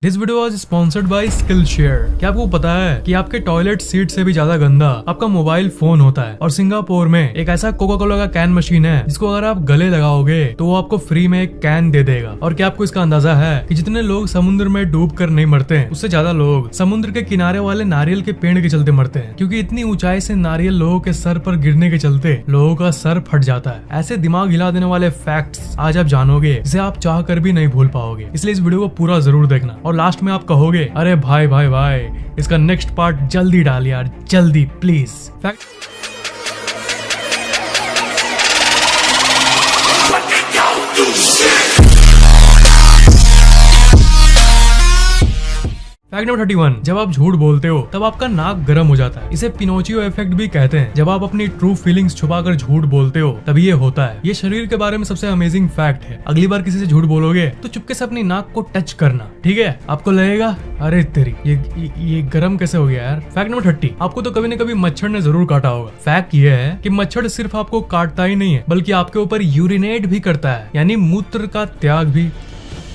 This video was sponsored by Skillshare. क्या आपको पता है कि आपके टॉयलेट सीट से भी ज्यादा गंदा आपका मोबाइल फोन होता है? और सिंगापुर में एक ऐसा कोका कोला का कैन मशीन है जिसको अगर आप गले लगाओगे तो वो आपको फ्री में एक कैन दे देगा। और क्या आपको इसका अंदाजा है कि जितने लोग समुद्र में डूब कर नहीं मरते हैं उससे ज्यादा लोग समुद्र के किनारे वाले नारियल के पेड़ के चलते मरते हैं, क्योंकि इतनी ऊंचाई से नारियल लोगों के सर पर गिरने के चलते लोगों का सर फट जाता है। ऐसे दिमाग हिला देने वाले फैक्ट्स आज आप जानोगे जिसे आप चाह कर भी नहीं भूल पाओगे, इसलिए इस वीडियो को पूरा जरूर देखना। और लास्ट में आप कहोगे अरे भाई भाई भाई इसका नेक्स्ट पार्ट जल्दी डाल यार, जल्दी प्लीज। फैक्ट नंबर 31, जब आप झूठ बोलते हो तब आपका नाक गर्म हो जाता है। इसे पिनोचियो इफेक्ट भी कहते हैं। जब आप अपनी ट्रू फीलिंग्स छुपाकर झूठ बोलते हो तब ये होता है। ये शरीर के बारे में सबसे अमेजिंग फैक्ट है। अगली बार किसी से झूठ बोलोगे तो चुपके से अपनी नाक को टच करना, ठीक है? आपको लगेगा अरे तेरी ये गर्म कैसे हो गया यार। फैक्ट नंबर 30, आपको तो कभी न कभी मच्छर ने जरूर काटा होगा। फैक्ट ये है कि मच्छर सिर्फ आपको काटता ही नहीं है बल्कि आपके ऊपर यूरिनेट भी करता है, यानी मूत्र का त्याग भी।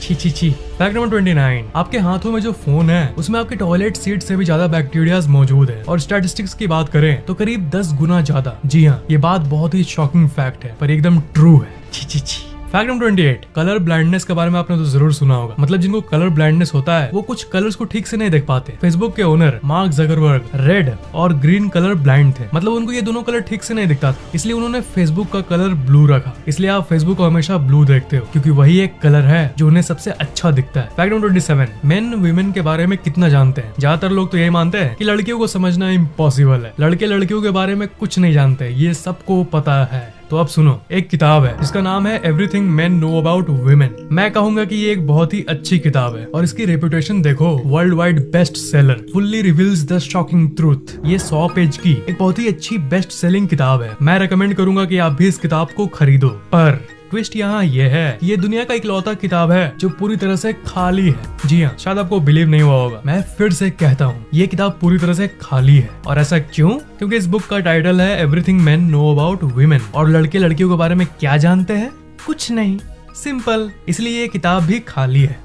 छी छी छी। फैक्ट नंबर 29, आपके हाथों में जो फोन है उसमें आपके टॉयलेट सीट से भी ज्यादा बैक्टीरियाज मौजूद है। और स्टैटिस्टिक्स की बात करें तो करीब 10 गुना ज्यादा। जी हाँ, ये बात बहुत ही शॉकिंग फैक्ट है पर एकदम ट्रू है। छी छी छी। फैक्ट नंबर 28, कलर ब्लाइंडनेस के बारे में आपने तो जरूर सुना होगा। मतलब जिनको कलर ब्लाइंडनेस होता है वो कुछ कलर्स को ठीक से नहीं देख पाते। फेसबुक के ओनर मार्क जकरबर्ग रेड और ग्रीन कलर ब्लाइंड थे। मतलब उनको ये दोनों कलर ठीक से नहीं दिखता था, इसलिए उन्होंने फेसबुक का कलर ब्लू रखा। इसलिए आप फेसबुक को हमेशा ब्लू देखते हो क्योंकि वही एक कलर है जो उन्हें सबसे अच्छा दिखता है। फैक्ट नंबर 27, मेन वीमेन के बारे में कितना जानते हैं? ज्यादातर लोग तो यही मानते हैं कि लड़कियों को समझना इम्पॉसिबल है। लड़के लड़कियों के बारे में कुछ नहीं जानते, ये सबको पता है। तो अब सुनो, एक किताब है जिसका नाम है everything main know about women. मैं कहूंगा कि ये एक बहुत ही अच्छी किताब है और इसकी रेपुटेशन देखो, world wide best seller, fully reveals the shocking truth. ये 100 पेज की एक बहुत ही अच्छी बेस्ट सेलिंग किताब है। मैं रेकमेंड करूंगा कि आप भी इस किताब को खरीदो। पर ट्विस्ट यहाँ ये है, ये दुनिया का इकलौता किताब है जो पूरी तरह से खाली है। जी हाँ, शायद आपको बिलीव नहीं हुआ होगा, मैं फिर से कहता हूँ, ये किताब पूरी तरह से खाली है। और ऐसा क्यों? क्योंकि इस बुक का टाइटल है everything main know about women. और लड़के लड़कियों के बारे में क्या जानते हैं? कुछ नहीं, सिंपल। इसलिए ये किताब भी खाली है।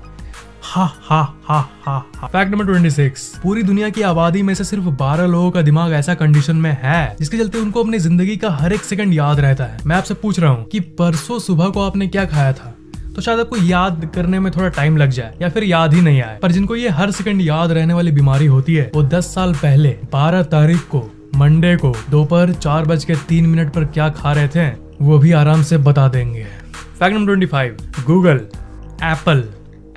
हा हा हा हा हा। फैक्ट नंबर 26, पूरी दुनिया की आबादी में से सिर्फ 12 लोगों का दिमाग ऐसा कंडीशन में है जिसके चलते उनको अपनी जिंदगी का हर एक सेकंड याद रहता है। मैं आपसे पूछ रहा हूँ कि परसों सुबह को आपने क्या खाया था? तो शायद आपको याद करने में थोड़ा टाइम लग जाए या फिर याद ही नहीं आए। पर जिनको ये हर सेकंड याद रहने वाली बीमारी होती है वो 10 साल पहले 12 तारीख को मंडे को दोपहर 4:03 पर क्या खा रहे थे वो भी आराम से बता देंगे। Fact number 25, Google, Apple,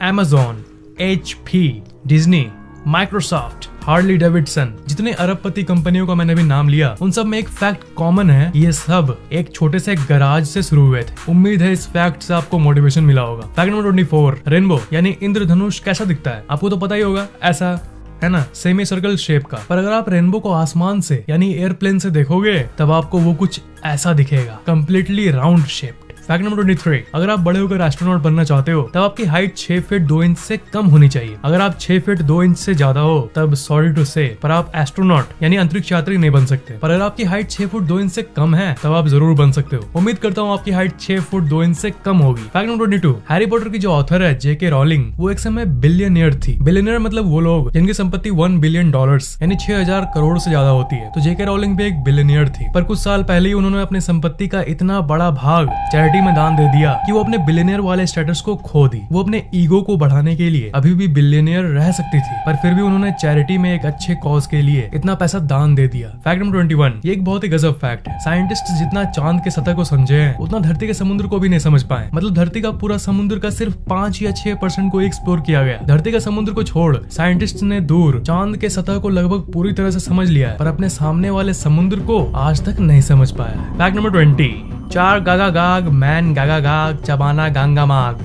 Amazon, HP, Disney, Microsoft, Harley Davidson, जितने अरबपति कंपनियों का मैंने भी नाम लिया उन सब में एक फैक्ट कॉमन है, ये सब एक छोटे से गराज से शुरू हुए थे। उम्मीद है इस फैक्ट से आपको मोटिवेशन मिला होगा। फैक्ट नंबर 24, रेनबो यानी इंद्रधनुष कैसा दिखता है? आपको तो पता ही होगा, ऐसा है ना, सेमी सर्कल शेप का। पर अगर आप रेनबो को आसमान से यानी एयरप्लेन से देखोगे तब आपको वो कुछ ऐसा दिखेगा, completely round shape. Fact number 23, अगर आप बड़े होकर एस्ट्रोनॉट बनना चाहते हो तब आपकी हाइट 6 फीट 2 इंच से कम होनी चाहिए। अगर आप 6 फीट 2 इंच से ज्यादा हो तब सॉरी टू से पर आप एस्ट्रोनॉट यानी अंतरिक्ष यात्री नहीं बन सकते। पर अगर आपकी हाइट 6 फुट 2 इंच से कम है तब आप जरूर बन सकते हो। उम्मीद करता हूँ आपकी हाइट 6 फुट 2 इंच से कम होगी। फैक्ट नंबर 22, हैरी पॉटर की जो ऑथर है जेके रॉलिंग वो एक समय बिलियनियर थी। बिलियनियर मतलब वो लोग जिनकी संपत्ति $1 बिलियन यानी 6000 करोड़ से ज्यादा होती है। तो जेके रॉलिंग भी एक बिलियनियर थी, पर कुछ साल पहले ही उन्होंने अपनी संपत्ति का इतना बड़ा भाग चैरिटी में दान दे दिया कि वो अपने बिलियनियर वाले स्टेटस को खो दी। वो अपने ईगो को बढ़ाने के लिए अभी भी बिलियनियर रह सकती थी, पर फिर भी उन्होंने चैरिटी में एक अच्छे कॉज के लिए इतना पैसा दान दे दिया। फैक्ट नंबर 21, ये एक बहुत ही गजब फैक्ट है। साइंटिस्ट जितना चांद के सतह को समझे हैं उतना धरती के समुद्र को भी नहीं समझ पाए। मतलब धरती का पूरा समुद्र का सिर्फ 5 या 6% को एक्सप्लोर किया गया। धरती का समुद्र को छोड़ साइंटिस्ट ने दूर चांद के सतह को लगभग पूरी तरह से समझ लिया है, पर अपने सामने वाले समुद्र को आज तक नहीं समझ पाया। फैक्ट नंबर 20, 4 गागा गाग मैन गागा गाग चबाना गांगा माग।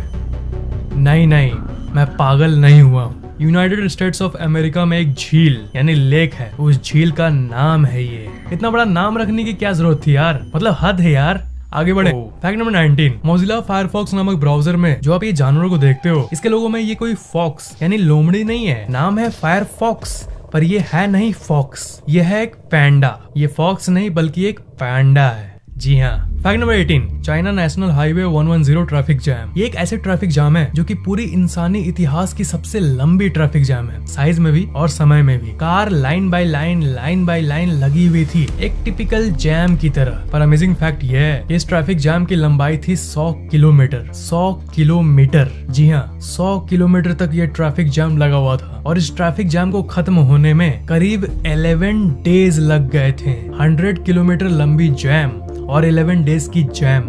नहीं, मैं पागल नहीं हुआ। यूनाइटेड स्टेट्स ऑफ अमेरिका में एक झील यानी लेक है, उस झील का नाम है ये। इतना बड़ा नाम रखने की क्या जरूरत थी यार, मतलब हद है यार। आगे बढ़े। फैक्ट नंबर 19, मोजिला फायरफॉक्स नामक ब्राउजर में जो आप ये जानवरों को देखते हो इसके लोगों में ये कोई फॉक्स यानी लोमड़ी नहीं है। नाम है फायरफॉक्स पर ये है नहीं फॉक्स, ये है एक पैंडा। ये फॉक्स नहीं बल्कि एक पैंडा है। जी हाँ। Fact number 18, China national highway 110 traffic jam. ये एक ऐसे ट्रैफिक जाम है जो कि पूरी इंसानी इतिहास की सबसे लंबी ट्रैफिक जैम है, साइज में भी और समय में भी। कार लाइन बाय लाइन लगी हुई थी, एक टिपिकल जैम की तरह। पर अमेजिंग फैक्ट ये है, इस ट्रैफिक जैम की लंबाई थी 100 किलोमीटर। 100 किलोमीटर, जी हाँ, 100 किलोमीटर तक ये ट्रैफिक जैम लगा हुआ था। और इस ट्रैफिक जैम को खत्म होने में करीब 11 डेज लग गए थे। 100 किलोमीटर लंबी जैम और 11 डेज की जैम,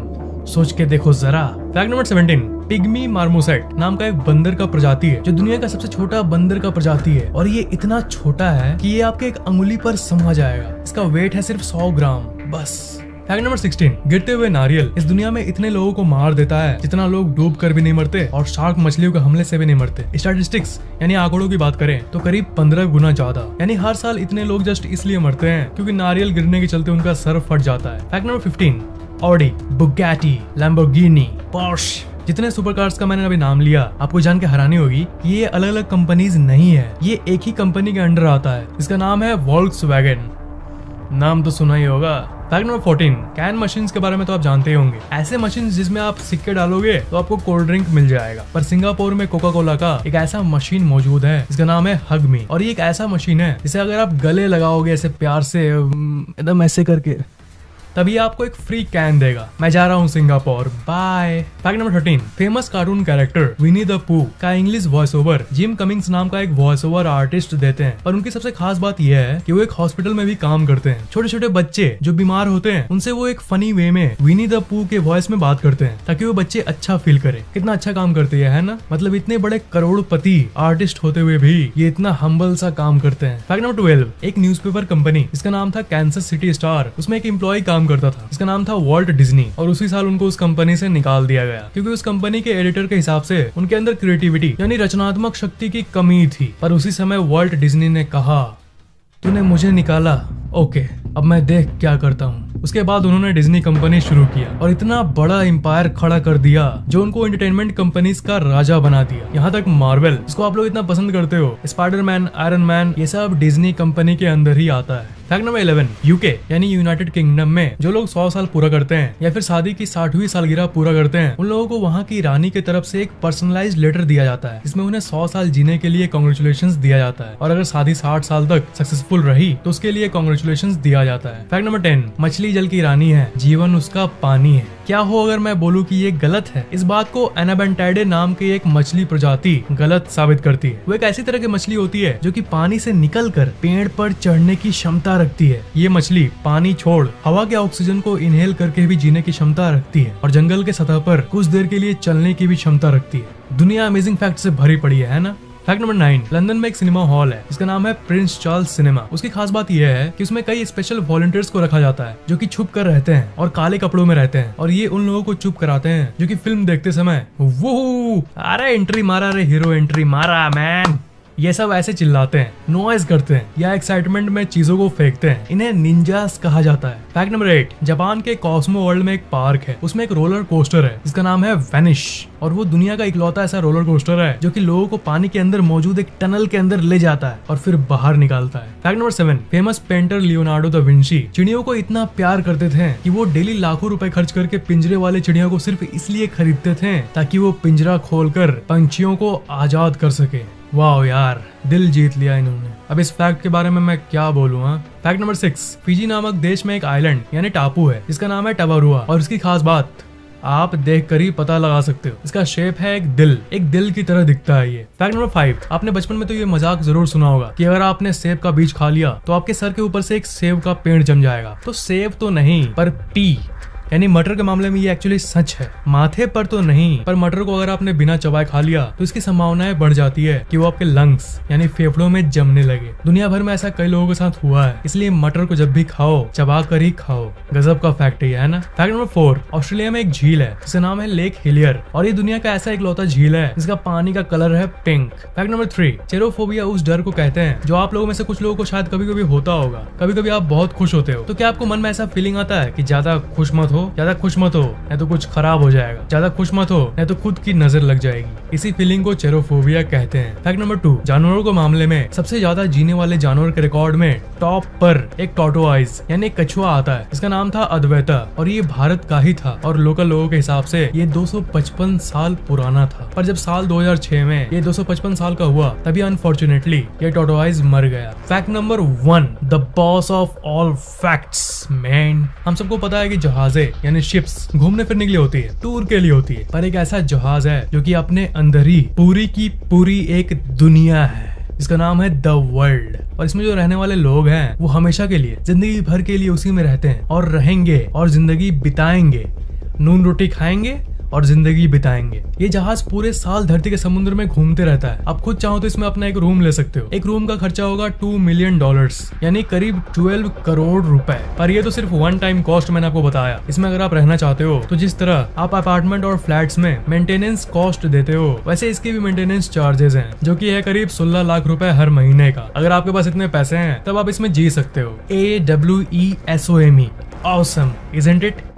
सोच के देखो जरा। फैक्ट नंबर 17, पिग्मी मार्मोसेट नाम का एक बंदर का प्रजाति है जो दुनिया का सबसे छोटा बंदर का प्रजाति है। और ये इतना छोटा है कि ये आपके एक अंगुली पर समा जाएगा। इसका वेट है सिर्फ 100 ग्राम बस। फैक्ट नंबर 16, गिरते हुए नारियल इस दुनिया में इतने लोगों को मार देता है जितना लोग डूब कर भी नहीं मरते और शार्क मछलियों के हमले से भी नहीं मरते। स्टैटिस्टिक्स यानी आंकड़ों की बात करें तो करीब 15 गुना ज्यादा। यानी हर साल इतने लोग जस्ट इसलिए मरते हैं क्योंकि नारियल गिरने के चलते उनका सर फट जाता है। Fact number 15, Audi, Bugatti, Lamborghini, Porsche, जितने सुपरकार्स का मैंने अभी नाम लिया, आपको जान के हैरानी होगी कि ये अलग अलग कंपनीज नहीं है, ये एक ही कंपनी के अंडर आता है। इसका नाम है वोल्क्सवैगन। नाम तो सुना ही होगा। फैक्ट नंबर 14, कैन मशीन्स के बारे में तो आप जानते ही होंगे। ऐसे मशीन जिसमें आप सिक्के डालोगे तो आपको कोल्ड ड्रिंक मिल जाएगा। पर सिंगापुर में कोका कोला का एक ऐसा मशीन मौजूद है जिसका नाम है हग मी। और ये एक ऐसा मशीन है जिसे अगर आप गले लगाओगे ऐसे प्यार से एकदम ऐसे करके, तभी आपको एक फ्री कैन देगा। मैं जा रहा हूँ Singapore, bye. Fact number 13, famous cartoon character Winnie the Pooh का English voice over Jim Cummings नाम का एक वॉइस ओवर आर्टिस्ट देते हैं। पर उनकी सबसे खास बात यह है कि वो एक हॉस्पिटल में भी काम करते हैं। छोटे छोटे बच्चे जो बीमार होते हैं उनसे वो एक फनी वे में विनी द पू के वॉइस में बात करते हैं ताकि वो बच्चे अच्छा फील करे। कितना अच्छा काम करते हैं, है ना? मतलब इतने बड़े करोड़पति आर्टिस्ट होते हुए भी ये इतना हम्बल सा काम करते हैं। फैक्ट नंबर 12, एक न्यूज़पेपर कंपनी, इसका नाम था कैंसस सिटी स्टार, उसमें एक एम्प्लॉय काम करता था, इसका नाम था वॉल्ट डिज्नी। और उसी साल उनको उस कंपनी से निकाल दिया गया क्योंकि उस कंपनी के एडिटर के हिसाब से उनके अंदर क्रिएटिविटी यानी रचनात्मक शक्ति की कमी थी। पर उसी समय वॉल्ट डिज्नी ने कहा, तूने मुझे निकाला, ओके, अब मैं देख क्या करता हूँ। उसके बाद उन्होंने डिज्नी कंपनी शुरू किया और इतना बड़ा एम्पायर खड़ा कर दिया जो उनको एंटरटेनमेंट कंपनीज का राजा बना दिया। यहाँ तक मार्वल, जिसको आप लोग इतना पसंद करते हो, स्पाइडरमैन, आयरन मैन, ये सब डिज्नी कंपनी के अंदर ही आता है। फैक्ट नंबर 11, यूके यानी यूनाइटेड किंगडम में जो लोग 100 साल पूरा करते हैं या फिर शादी की 60वीं सालगिरह पूरा करते हैं, उन लोगों को वहाँ की रानी की तरफ से एक पर्सनलाइज्ड लेटर दिया जाता है जिसमें उन्हें 100 साल जीने के लिए कांग्रेचुलेशंस दिया जाता है। और अगर शादी 60 साल तक सक्सेसफुल रही तो उसके लिए कांग्रेचुलेशंस दिया जाता है। फैक्ट नंबर 10, मछली जल की रानी है, जीवन उसका पानी है। क्या हो अगर मैं बोलूं कि ये गलत है? इस बात को एनाबेंटाइडे नाम की एक मछली प्रजाति गलत साबित करती है। वो एक ऐसी तरह की मछली होती है जो कि पानी से निकलकर पेड़ पर चढ़ने की क्षमता रखती है। ये मछली पानी छोड़ हवा के ऑक्सीजन को इनहेल करके भी जीने की क्षमता रखती है और जंगल के सतह पर कुछ देर के लिए चलने की भी क्षमता रखती है। दुनिया अमेजिंग फैक्ट से भरी पड़ी है ना? फैक्ट नंबर 9, लंदन में एक सिनेमा हॉल है जिसका नाम है प्रिंस चार्ल्स सिनेमा। उसकी खास बात यह है कि उसमें कई स्पेशल वॉलंटियर्स को रखा जाता है जो कि छुप कर रहते हैं और काले कपड़ों में रहते हैं और ये उन लोगों को चुप कराते हैं जो कि फिल्म देखते समय वो अरे एंट्री मारा, अरे हीरो एंट्री मारा मैन, ये सब ऐसे चिल्लाते हैं, नॉइज करते हैं या एक्साइटमेंट में चीजों को फेंकते हैं। इन्हें निंजास कहा जाता है। फैक्ट नंबर 8, जापान के कॉस्मो वर्ल्ड में एक पार्क है, उसमें एक रोलर कोस्टर है जिसका नाम है वेनिश। और वो दुनिया का इकलौता ऐसा रोलर कोस्टर है जो कि लोगों को पानी के अंदर मौजूद एक टनल के अंदर ले जाता है और फिर बाहर निकालता है। Fact number 7, famous painter Leonardo da Vinci चिड़ियों को इतना प्यार करते थे कि वो डेली लाखों रुपए खर्च करके पिंजरे वाले चिड़ियों को सिर्फ इसलिए खरीदते थे ताकि वो पिंजरा खोलकर पंछियों को आजाद कर सके। वाह यार, दिल जीत लिया इन्होंने। अब इस फैक्ट के बारे में मैं क्या बोलूँ? फैक्ट नंबर 6, फिजी नामक देश में एक आइलैंड यानी टापू है जिसका नाम है टवारुआ। और इसकी खास बात आप देख कर ही पता लगा सकते हो, इसका शेप है एक दिल की तरह दिखता है ये। फैक्ट नंबर 5, आपने बचपन में तो ये मजाक जरूर सुना होगा कि अगर आपने सेब का बीज खा लिया तो आपके सर के ऊपर से एक सेब का पेड़ जम जाएगा। तो सेब तो नहीं पर पी यानी मटर के मामले में ये एक्चुअली सच है। माथे पर तो नहीं, पर मटर को अगर आपने बिना चबाए खा लिया तो इसकी संभावनाएं बढ़ जाती है कि वो आपके लंग्स यानी फेफड़ों में जमने लगे। दुनिया भर में ऐसा कई लोगों के साथ हुआ है, इसलिए मटर को जब भी खाओ चबा कर ही खाओ। गजब का फैक्ट है ना? फैक्ट नंबर 4, ऑस्ट्रेलिया में एक झील है जिसका नाम है लेक हिलियर और ये दुनिया का ऐसा इकलौता झील है जिसका पानी का कलर है पिंक। फैक्ट नंबर 3, चेरोफोबिया उस डर को कहते हैं जो आप लोगों में से कुछ लोगों को शायद कभी कभी होता होगा। कभी कभी आप बहुत खुश होते हो तो क्या आपको मन में ऐसा फीलिंग आता है कि ज्यादा खुश मत हो, ज्यादा खुश मत हो, नहीं तो कुछ खराब हो जाएगा। ज्यादा खुश मत हो, नहीं तो खुद की नजर लग जाएगी। इसी फीलिंग को चेरोफोबिया कहते हैं। फैक्ट नंबर 2, जानवरों के मामले में सबसे ज्यादा जीने वाले जानवर के रिकॉर्ड में टॉप पर एक टॉर्टोआइज यानी कछुआ आता है। इसका नाम था अद्वैता और ये भारत का ही था और लोकल लोगों के हिसाब से ये 255 साल पुराना था। पर जब साल 2006 में ये 255 साल का हुआ तभी अनफॉर्चुनेटली ये टॉर्टोआइज मर गया। Fact number 1, the boss of all facts man. हम सबको पता है कि जहाजें यानी शिप्स घूमने फिरने के लिए होती है, टूर के लिए होती है, पर एक ऐसा जहाज है जो कि अपने अंदर ही पूरी की पूरी एक दुनिया है। इसका नाम है द वर्ल्ड और इसमें जो रहने वाले लोग हैं वो हमेशा के लिए, जिंदगी भर के लिए उसी में रहते हैं और रहेंगे और जिंदगी बिताएंगे, नून रोटी खाएंगे और जिंदगी बिताएंगे। ये जहाज पूरे साल धरती के समुद्र में घूमते रहता है। आप खुद चाहो तो इसमें अपना एक रूम ले सकते हो। एक रूम का खर्चा होगा $2 मिलियन यानी करीब 12 करोड़ रुपए। पर ये तो सिर्फ वन टाइम कॉस्ट मैंने आपको बताया। इसमें अगर आप रहना चाहते हो तो जिस तरह आप अपार्टमेंट और फ्लैट्स में मेंटेनेंस कॉस्ट देते हो वैसे इसके भी मेंटेनेंस चार्जेस हैं जो कि है करीब 16 लाख रुपए हर महीने का। अगर आपके पास इतने पैसे हैं तब आप इसमें जी सकते हो। AWESOME, awesome, isn't it?